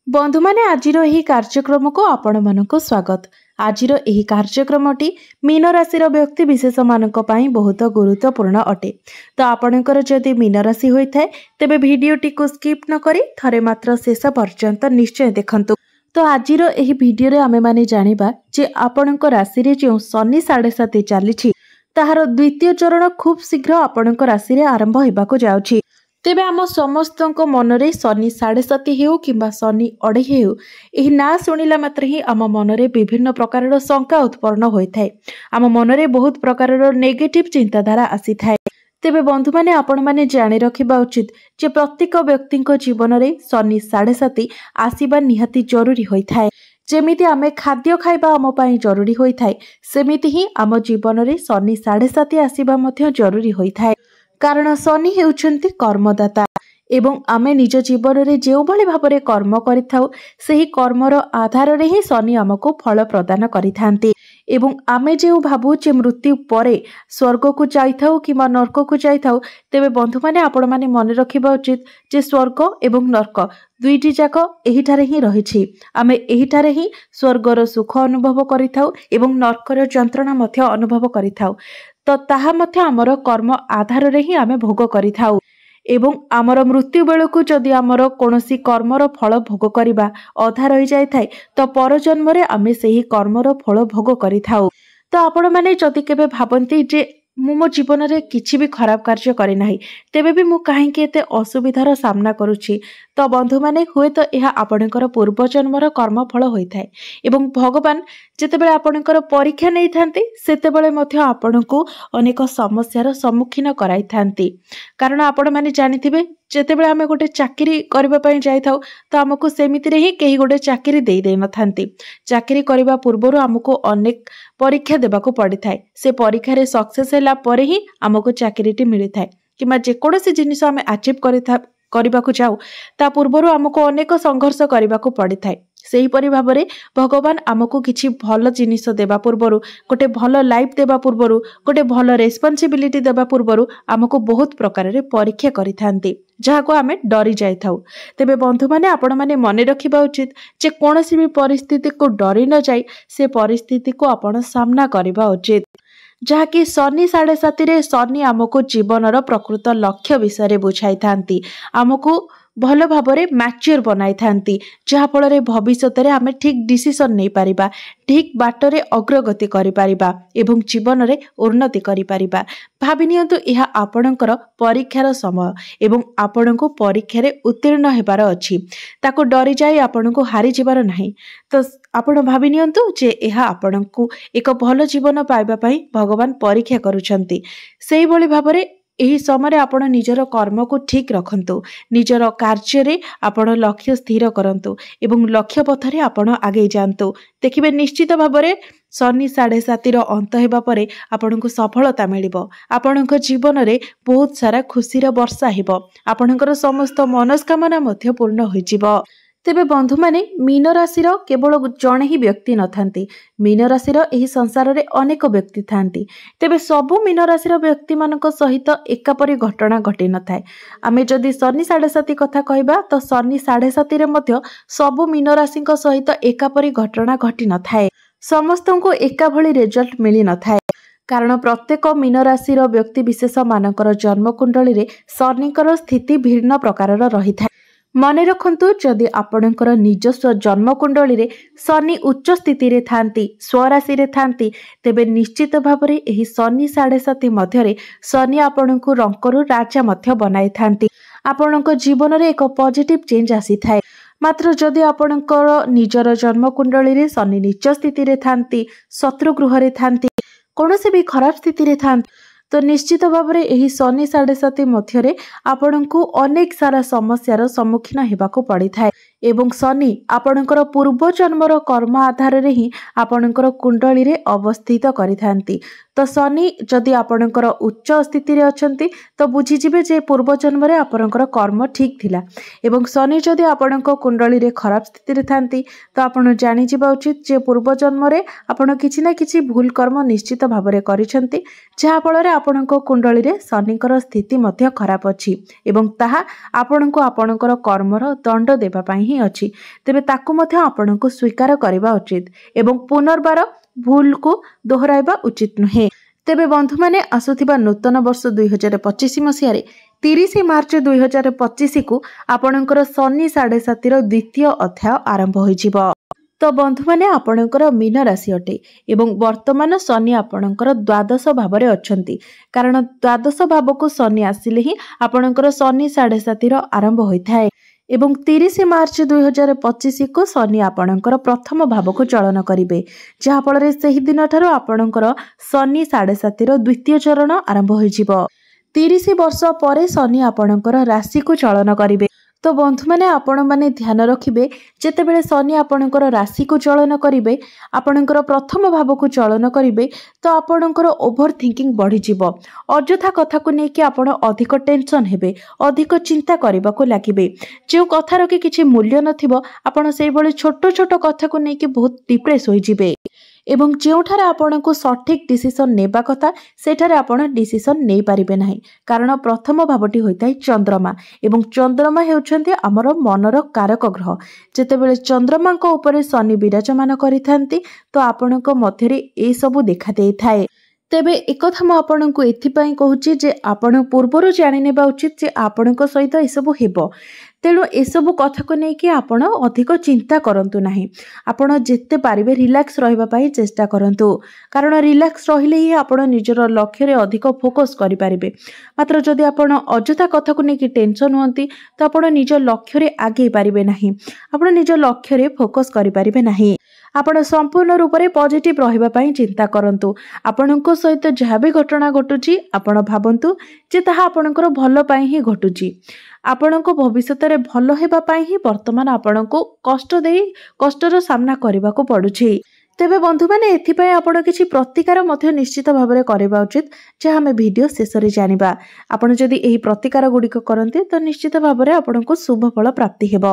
बंधु माने आजिर एही कार्यक्रम को आपण मानक स्वागत। आजिर एही कार्यक्रमटी मीन राशि व्यक्ति विशेष मानक पई बहुत गुरुत्वपूर्ण अटे। तो आपणकर जदि मीन राशि होइथाय तेबे वीडियोटी को स्किप न करी थरे मात्र शेष पर्यंत निश्चय देखंतु। तो आजिर एही वीडियो रे आमे माने जानिबा जे आपणक राशि रे जो शनि 7.5 चलीछि ताहार द्वितीय चरण खूब शीघ्र आपणक राशि रे आरंभ हेबाको जाउछि। तेबे आम समस्त मनरे शनि 7.5 हेउ किंबा शनि 2.5 हेउ एही ना शुणिला मात्र ही आम मनरे विभिन्न प्रकार शंका उत्पन्न होइथाय। आम मनरे बहुत प्रकार नेगेटिव चिंताधारा आसी थाए। तेबे बंधु माने आपण माने जानि रखिबा उचित जे प्रत्येक व्यक्तिक जीवन रे शनि 7.5 आसीबा निहाती जरूरी होइथाय। जेमिति आमे खाद्य खाइबा आम पई जरूरी होइथाय सेमिति ही आम जीवन रे शनि 7.5 आसीबा मध्य जरूरी होइथाय। कारण शनि हेउछन्ति कर्मदाता एवं आमे निज जीवन रे जेउ भली भाबरे कर्म करिथाउ सेही कर्मर आधार रे ही शनि आमको फल प्रदान करिथांती। एवं आमे जेउ भाबु जे मृत्यु परे स्वर्ग को जाइथाउ किंबा नरक को जाइथाउ तेबे बंधु माने आपण माने मन रखिबा उचित जे स्वर्ग एवं नरक दुईटी जाक एहिठारे ही रहिछि। आमे एहिठारे ही स्वर्गर सुख अनुभव करिथाउ एवं नरकर यंत्रणा मध्य अनुभव करिथाउ। तो ताहा मध्य आमर कर्म आधार रे ही आमे भोग करिथाउ। एवं आमर मृत्यु बेलू जदि आमर कोनोसी कर्मर फल भोग करिबा अधा रही जाय थाए तो पर जन्म रे आमे सेही कर्मर फल भोग करिथाउ। तो आपण माने जदि केबे भाबंती जे मो जीवन रे किछि भी खराब कार्य करे नाही तेबे भी मु काहेकि एते असुविधार सामना करूछि तो बंधु माने हुए तो यह आपणकर पूर्व जन्मर कर्म फल होइथाय। एवं भगवान जेतेबेले आपणकर परीक्षा नै थांती सेतेबेले मध्य आपणको अनेक समस्यार सम्मुखीन कराई थांती। कारण आपण माने जानिथिबे जेतेबेले आमे गोटे चाकरी करबा पई जाय थाउ तो हमको सेमिति रे ही केही गोटे चाकरी देई न थांती। चाकरी करबा पूर्वरु हमको अनेक परीक्षा देबाको पड़ी थाए। से परीक्षा रे सक्सेस हैला परे ही हमको चाकरीटी मिली थाए किमा जे कोनोसी जिनिस आमे अचीव करबाको जाऊ ता पूर्वरु हमको अनेक संघर्ष करबाको पड़ी थाए। सेही परि भाबरे भगवान हमको किछि भल जिनिस देबा पूर्वरु गोटे भल लाइफ देबा पूर्वरु गोटे भल रेस्पोंसिबिलिटी देबा पूर्वरु हमको बहुत प्रकार रे परीक्षा करिथांती जाहाको आमे डरी जाय थाउ। तेबे बंधु माने आपण माने मने रखिबा उचित जे कोनोसी भी परिस्थिति को डरी न जाय से परिस्थिति को आपण सामना करबा उचित। जहाँकि शनि 7.5 रे शनि आमको जीवनर प्रकृत लक्ष्य विषय बुझाई थांती आमको भल भाबरे मैच्योर बनाई थांती जहा फल भविष्य रे आमे ठीक डिसीजन नहीं पारिबा ठीक बाटरे अग्रगति करि पारिबा एवं जीवन रे उन्नति करि पारिबा। भाबि नियंतु यह आपणकर परीक्षार समय एवं आपणको परीक्षा रे उत्तीर्ण हेबार अछि ताको डरी जाय आपणको हारि जिबार नाही। तो आपण भाबि नियंतु जे यह आपणको एक भल जीवन पाइबा पई भगवान परीक्षा करूछंती। सेही भली भाबरे एही समय आपण निजर कर्म को ठीक रखंतु निजर कार्य रे आपण लक्ष्य स्थिर करंतु एवं लक्ष्य पथरे आपण आगे जानतु। देखिबे निश्चित भाबरे शनि 7.5 रो अंत हेबा परे आपणको सफलता मिलिबो। आपणक जीवन रे बहुत सारा खुशीर वर्षा हेबो। आपणकर समस्त मनस्कामना मध्य पूर्ण होई जिवो। तेबे बंधु माने मीन राशि केवल जणे ही व्यक्ति न थांती। मीन राशि एही संसार रे अनेक व्यक्ति थांती। तेबे सबु मीन राशि व्यक्ति मानक सहित एकापरि घटना घटी न थाए। आमे जदि शनि 7.5 कथा कहबा तो शनि 7.5 रे मध्य सबु मीन राशि सहित एकापरि घटना घटी न थाए। समस्तंको एका भली रिजल्ट मिली न थाए। कारण प्रत्येक मीन राशि व्यक्ति विशेष मानकर जन्म कुंडली रे शनिकर स्थिति भिन्न प्रकार रही थाए। मने रखंतु जदि आपणकर निजस्व जन्म कुंडली रे शनि उच्च स्थिति रे थांती स्वराशि रे थांती तेबे निश्चित भाबरे एही शनि 7.5 मध्य रे शनि आपणको रंकरु राजा मध्य बनाई थांती। आपणको जीवन रे एक पॉजिटिव चेंज आसी थाए। मात्र जदि आपणकर निजर जन्म कुंडली रे शनि नीच स्थिति रे थांती शत्रु गृह रे थांती कोनोसी भी खराब स्थिति रे थांती तो निश्चित भाबरे एही शनि 7.5 मध्यरे आपणको अनेक सारा समस्यार सम्मुखीन हेबाको पड़ी थाए। एवं शनि आपणकर पूर्व जन्मर कर्म आधार रे ही आपणकर कुंडली रे अवस्थित करिथांती। तो शनि जदि आपणकर उच्च स्थिति रे अछंती तो बुझीजिबे जे पूर्व जन्म रे आपणकर कर्म ठीक थिला एवं शनि जदि आपणक कुंडली रे खराब स्थिति रे थांती तो आपण जानि जिबा उचित जे पूर्व जन्म रे आपण किछि ना किछि भूल कर्म निश्चित भाव रे करिसंती जहा फल रे आपणक कुंडली रे शनिकर स्थिति मध्य खराब अछि एवं ताहा आपणको आपणकर कर्मर दंड देबा पई ही अछि तेबे ताकू मध्य आपणको स्वीकार करबा उचित एवं पुनर्बार भूल को दोहराइबा उचित नुहे। तेबे बंधु माने आसुथिबा नूतन वर्ष 2025 मसिया रे 30 मार्च 2025 को आपणकर शनि 7.5 द्वितीय अध्याय आरंभ होइजिबो। तो बंधु माने आपणकर मीन राशि अटे एवं वर्तमान शनि आपणकर द्वादश भाव रे अछंती कारण द्वादश भाव को शनि आसिले ही आपणकर शनि 7.5 आरंभ होइथाय एवं 30 मार्च 2025 को शनि आपणकर प्रथम भाव को चलन करिवे जहा फल रे सही दिन ठारो आपणकर शनि 7.5 द्वितीय चरण आरंभ होइजिबो। 30 वर्ष परे शनि आपणकर राशि को चलन करिवे। तो बंधु माने आपण माने ध्यान रखिबे जेतेबेले शनि आपणकर राशि को चलन करिवे आपणकर प्रथम भाव को चलन करिवे तो आपणकर ओभर थिंकिंग बढ़ी जिवो अजथा कथा को नेकी आपण अधिक टेंशन हेबे अधिक चिंता करबा को लागिबे जे कथार कि किछि मूल्य नथिबो आपण सेहि भली छोट छोट कथा को नेकी बहुत डिप्रेस होई जिवे एवं जेउठारे आपनको सठिक डिसिशन नेबा कथा सेठारे आपण डिसिशन नै पारिबे नाही कारण प्रथम भावटी होइताय चंद्रमा एवं चंद्रमा हेउछन्ते हमर मनर कारक ग्रह जेतेबेले चंद्रमा को ऊपर शनि विराजमान करिथांती तो आपनको मध्यरे ए सब देखा देई थाए। तेबे एकथा म आपनको एथिपाई कहूची जे आपण पूर्वरु जानि नेबा उचित जे आपनको सहित ए सब हेबो तेणु एसबू कथा को लेकिन आपण अधिक चिंता करंतु नाही आपण जेते पारिबे रिलैक्स रहिबा पई चेष्टा करंतु कारण रिलैक्स रहिले ही आपण निजर लक्ष्य रे अधिक फोकस करि पारिबे मात्र जदि आपण अजथा कथा को लेकिन टेंशन होंती तो आपण निज लक्ष्य रे आगे पारिबे नाही आपण निज लक्ष्य रे फोकस करि पारिबे नाही आपण संपूर्ण रूप से पॉजिटिव रहिबा पई चिंता करंतु आपणको सहित जहाँ भी घटना घटुची आपण भाबंतु जे ताहा आपणकर भलो पई ही घटुची आपणको भविष्यत रे भलो हेबा पई ही वर्तमान आपणको कष्टर सामना करबा को पडुची। तेबे बंधु माने एथिपई आपण किछि प्रतिकार मध्य निश्चित भाव में करबा उचित जे हमें वीडियो शेष रे जानिबा आपण जदि एही प्रतिकार गुडी करंते तो निश्चित भाव में आपणको शुभ फल प्राप्ति हेबो।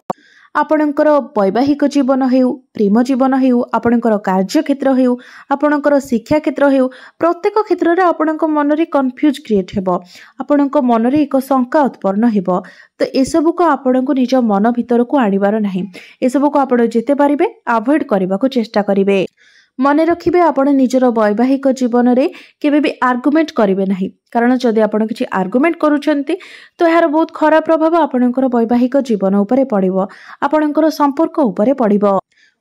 आपणकर वैवाहिक जीवन हेउ प्रेम जीवन हेउ आपणकर कार्य क्षेत्र हेउ आपणकर शिक्षा क्षेत्र हेउ प्रत्येक क्षेत्र रे आपणक मन रे कंफ्यूज क्रिएट हेबो आपणक मन रे एक शंका उत्पन्न हेबो तो एसबू को आपणक निज मन भीतर को आनिबार नाही एसबू को आपण जेते पारिबे अवॉइड करबा को चेष्टा करिवे। मन रखिबे आपण निजर वैवाहिक जीवन रे केबे भी आर्गुमेंट करिवे नाही कारण जदि आपण किछि आर्गुमेंट करूछंती तो यार बहुत खराब प्रभाव आपणकर वैवाहिक जीवन उपरे पड़िबो आपणकर संपर्क उपरे पड़िबो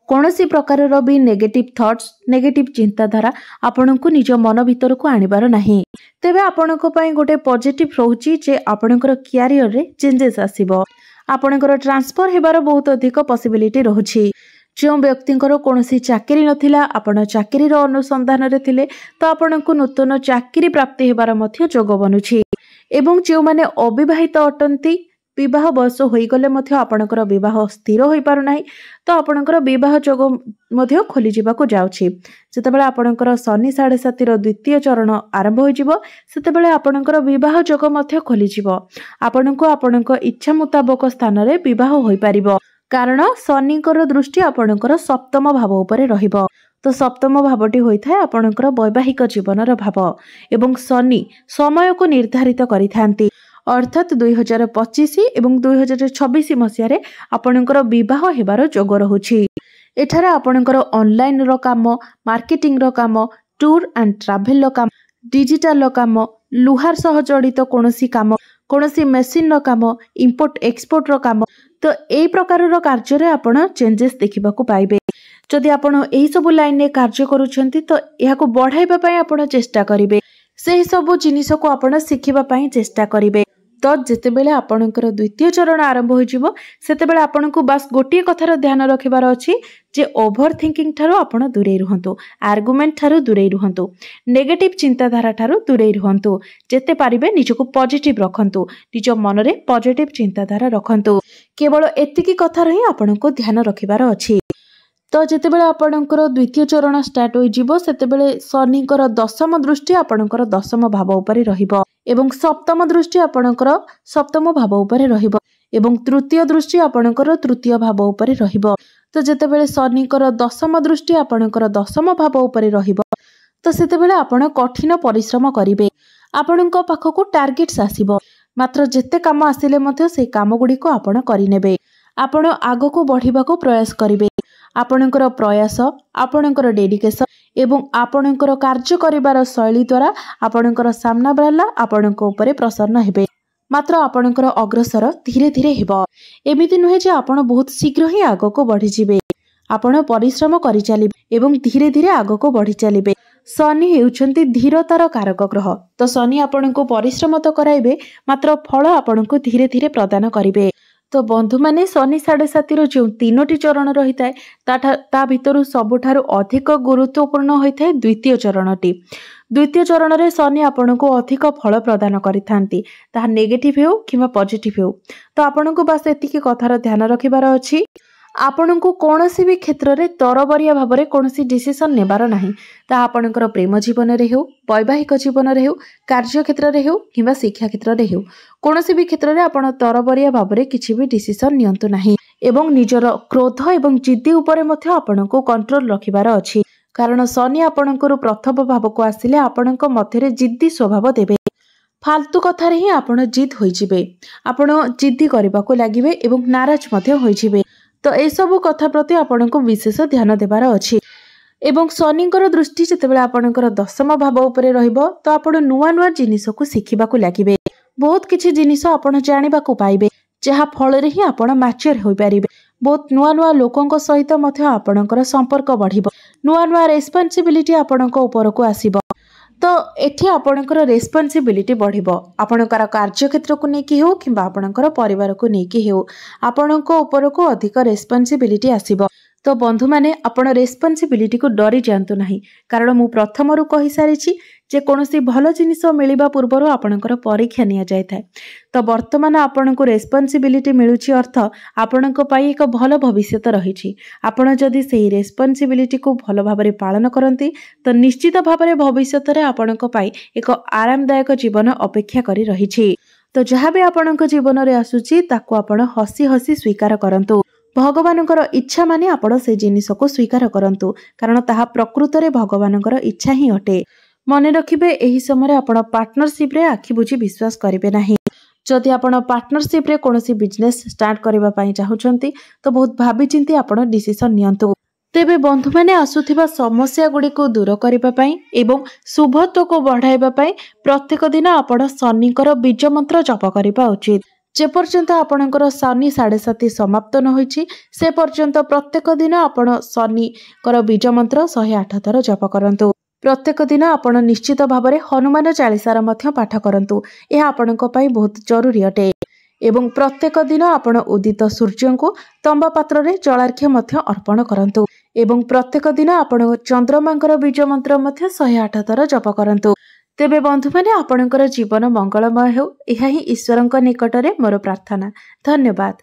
कोनोसी प्रकार रो भी नेगेटिव थॉट्स नेगेटिव चिंताधारा आपणको निज मन भीतर को आनिबार नाही। तेबे आपणको पई गोटे पॉजिटिव रहउची जे आपणकर करियर रे चेंजेस आसीबो आपणकर ट्रांसफर हेबार बहुत अधिक पॉसिबिलिटी रहउची जो व्यक्तिंकर कोनोसी चाकरी नथिला आपण चाकरी रो अनुसंधान रे थिले तो आपणको नूतन चाकरी प्राप्ति हेबार मध्य जोग बनुची एवं जो माने अविवाहित अटंती विवाह बयस होई गले मध्य आपणकर विवाह स्थिर होई पारु नाही तो आपणकर विवाह जोग मध्य खोली जिबा को जाउची जेतेबेले आपणकर शनि 7.5 द्वितीय चरण आरंभ होई जिवो सेतेबेले आपणकर विवाह जोग मध्य खोली जिवो आपणको आपणक इच्छा मुताबिक स्थान रे विवाह होई पारिबो कारण शनिकर दृष्टि आपणकर सप्तम भाव उपरे रहिबो तो सप्तम भावटी होइथाय आपणकर वैवाहिक जीवनर भाव एवं शनि समय को निर्धारित करिथांती अर्थात 2025 एवं 2026 मसिया रे आपणकर विवाह हेबार जोग रहुछि। एठारे आपणकर ऑनलाइन रो काम मार्केटिंग रो काम टूर एंड ट्रैवल रो काम डिजिटल रो काम लुहार सह जड़ित कोनोसी काम कोनोसी मशीन रो काम इंपोर्ट एक्सपोर्ट रो काम तो एई प्रकार रो कार्य रे आपण चेंजेस देखिबा को पाइबे जदि आपण एही सब लाइन रे कार्य करूछंती तो एहा को बढ़ाइबा पई आपण चेष्टा करिवे सेही सब जिनिस को आपण सिखिबा पई चेष्टा करिवे तो जेतेबेले आपणकर द्वितीय चरण आरंभ हो जिवो सेतेबेले आपणको बस गोटिए कथार ध्यान रखिबार अछि जे ओभर थिंकिंग थारो आपण दूरे रहंतु आर्गुमेंट थारो दूरे रहंतु नेगेटिव चिंताधारा थारो दूरे रहंतु जेते पारिबे निजको पॉजिटिव रखंतु निज मन रे पॉजिटिव चिंताधारा रखंतु केवल एतिकी कथा रही आपणको ध्यान रखिबार अछि। तो जितेबाला आपणकर द्वितीय चरण स्टार्ट हो सेतेबेले शनिकर दशम दृष्टि आपणकर दशम भाव उपरे रहिबो एवं सप्तम दृष्टि आपणकर सप्तम भाव उपरे रहिबो एवं तृतीय दृष्टि आपणकर तृतीय भाव उपरे रहिबो। तो जितेबाला शनिकर दशम दृष्टि आपणकर दशम भाव उपरे रहिबो तो सेतेबेले आपण कठिन परिश्रम करिवे आपणक पाखकु टार्गेट्स आसीबो मात्र जेते काम आसिले मध्य से काम गुडी को आपण करिनेबे आपण आगको बढ़िबाको प्रयास करिवे आपणकर प्रयास आपणकर डेडिकेशन एवं आपणकर कार्य करिवार शैली द्वारा आपणकर सामना बाला आपणक उपरे प्रसन्न हेबे मात्र आपणकर अग्रसर धीरे धीरे हेबो एमिति नुहे जे आपण बहुत शीघ्र ही आगको बढ़ी जिवे आपण परिश्रम करि चलिबे एवं धीरे धीरे आगको बढ़ी चलिबे। शनि हेउछन्ति धीरतार कारक ग्रह तो शनि आपणको परिश्रम तो कराइबे मात्र फल आपणको धीरे धीरे प्रदान करिवे। तो बंधु माने शनि 7.5 जो 3टी चरण रही ता भितर सबुठारु अधिक गुरुत्वपूर्ण होइथाय द्वितीय चरणटी। द्वितीय चरण रे शनि आपणको अधिक फल प्रदान करिथांती ताहा नेगेटिव हेउ किबा पॉजिटिव हेउ। तो आपणको बास एतिकी कथार ध्यान रखिबार अछि आपणको कोनोसी भी क्षेत्र रे तरबरिया भाबरे कोनोसी डिसिजन नेबार नाही ता आपणकर प्रेम जीवन रे हेउ वैवाहिक जीवन रे हेउ कार्य क्षेत्र रे हेउ किबा शिक्षा क्षेत्र रे हेउ कोनोसी भी क्षेत्र रे आपण तरबरिया भाबरे किछि भी डिसिजन नियंतु नाही एवं निजर क्रोध एवं जिद्दी उपरे मध्य आपणको कंट्रोल रखिबार अछि कारण शनि आपणकर प्रथम भाव को आसिले आपणक मध्यरे जिद्दी स्वभाव देबे फालतू कथा रे ही आपण जिद होई जिवे आपण जिद्दी करबा को लागिवे एवं नाराज मध्य होई जिवे। तो ए सबु कथा प्रति आपनको विशेष ध्यान देबार अछि एवं शनिकर दृष्टि जेतेबेले आपणकर दशम भाव उपरे रहिबो तो आपण नुआ नुआ जिनिस को सिखिबा को लागिवे बहुत किछि जिनिस आपण जानिबा को पाइबे जहा फल रे ही आपण मैच्योर होई परिबे बहुत नुआ नुआ लोकंक सहित मध्य आपणकर संपर्क बढ़िबो नुआ नुआ रेस्पोंसिबिलिटी आपणक ऊपर को आसीबो तो एठी आपणकर रेस्पोंसिबिलिटी बढ़िबो आपणकर कार्य क्षेत्र को नेकी हो किबा आपणकर परिवार को नेकी हो आपणक ऊपर को अधिक रेस्पोंसिबिलिटी आसीबो। तो बंधु माने आपण रेस्पोंसिबिलिटी को डरी जानतु नाही कारण मु प्रथमरु कहि सारिछि जे कोनोसी भलो जिनिस मिलिबा पूर्वरु आपणकर परीक्षा निया जाय थाए तो वर्तमान आपणको रेस्पोंसिबिलिटी मिलुछि अर्थ आपणको पई एक भलो भविष्यत रहिछि आपण जदि सेही रेस्पोंसिबिलिटी को भलो भाबरे पालन करंती तो निश्चित भाबरे भविष्यत रे आपणको पई एक आरामदायक जीवन अपेक्षा करी रहिछि। तो जहाँ भी आपणको जीवन रे आसुछि ताको आपण हसी हसी स्वीकार करंतु भगवानकर इच्छा माने आपण से जिनिस को स्वीकार करंतु कारण ताहा प्रकृत रे भगवानकर इच्छा ही अटे। मन रखिबे एही समय आपण पार्टनरशिप रे आखि बुझी विश्वास करिवे नाही जदि आपण पार्टनरशिप रे कोनोसी बिजनेस स्टार्ट करबा पई चाहुचंती तो बहुत भाबी चिंती आपण डिसिजन नियंतु तेबे बंधु माने आसुथिबा समस्या गुडी को दूर करबा पई एवं शुभत्व को बढ़ाइबा पई प्रत्येक दिन आपण शनिकर बीज मंत्र जप करबा उचित जे पर्यंत आपणकर शनि 7.5 समाप्त न होईछि से पर्यंत प्रत्येक दिन आपण शनिकर बीज मंत्र 108 थर जप करंतु प्रत्येक दिन आपण निश्चित भाबरे हनुमान चालीसार मध्य पाठ करंतु यह आपणक पई बहुत जरूरी अटे एवं प्रत्येक दिन आपण उदित सूर्य को तंबा पात्र रे जलार्घ्य मध्य अर्पण करंतु एवं प्रत्येक दिन आपण चंद्रमांकर बीज मंत्र मध्य 108 थर जप करंतु। तेबे बंधु माने आपणकर जीवन मंगलमय हेउ एहा ही ईश्वरंक निकटरे मोर प्रार्थना। धन्यवाद।